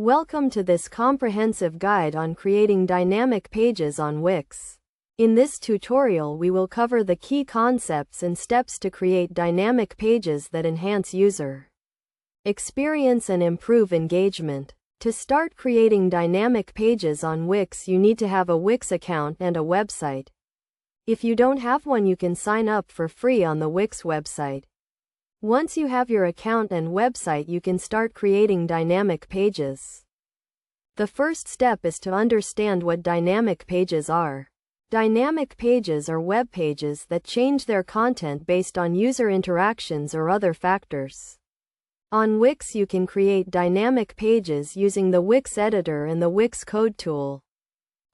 Welcome to this comprehensive guide on creating dynamic pages on Wix. In this tutorial we will cover the key concepts and steps to create dynamic pages that enhance user experience and improve engagement. To start creating dynamic pages on Wix, you need to have a Wix account and a website. If you don't have one, you can sign up for free on the Wix website. Once you have your account and website, you can start creating dynamic pages. The first step is to understand what dynamic pages are. Dynamic pages are web pages that change their content based on user interactions or other factors. On Wix, you can create dynamic pages using the Wix editor and the Wix code tool.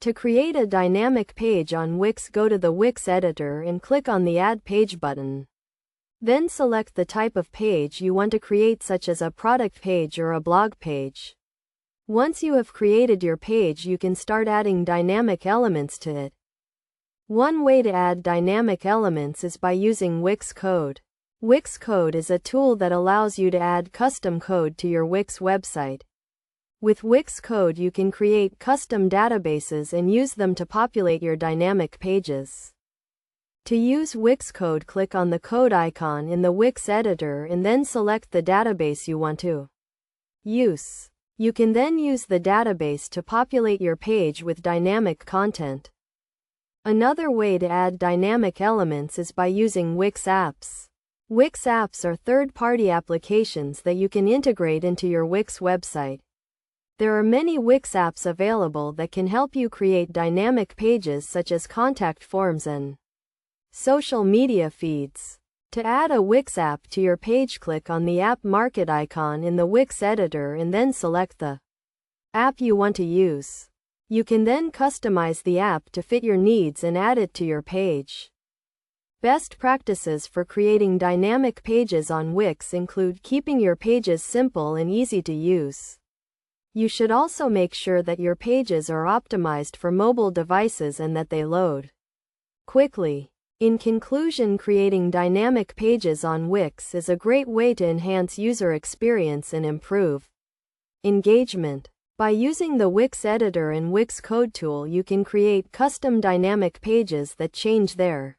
To create a dynamic page on Wix, go to the Wix editor and click on the Add Page button. Then select the type of page you want to create, such as a product page or a blog page. Once you have created your page, you can start adding dynamic elements to it. One way to add dynamic elements is by using Wix Code. Wix Code is a tool that allows you to add custom code to your Wix website. With Wix Code, you can create custom databases and use them to populate your dynamic pages. To use Wix Code, click on the code icon in the Wix editor and then select the database you want to use. You can then use the database to populate your page with dynamic content. Another way to add dynamic elements is by using Wix Apps. Wix Apps are third-party applications that you can integrate into your Wix website. There are many Wix apps available that can help you create dynamic pages, such as contact forms and social media feeds. To add a Wix app to your page, click on the App Market icon in the Wix editor and then select the app you want to use. You can then customize the app to fit your needs and add it to your page. Best practices for creating dynamic pages on Wix include keeping your pages simple and easy to use. You should also make sure that your pages are optimized for mobile devices and that they load quickly. In conclusion, creating dynamic pages on Wix is a great way to enhance user experience and improve engagement. By using the Wix editor and Wix code tool, you can create custom dynamic pages that change their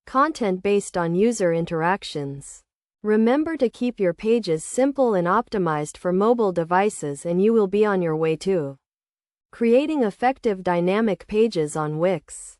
content based on user interactions. Remember to keep your pages simple and optimized for mobile devices, and you will be on your way to creating effective dynamic pages on Wix.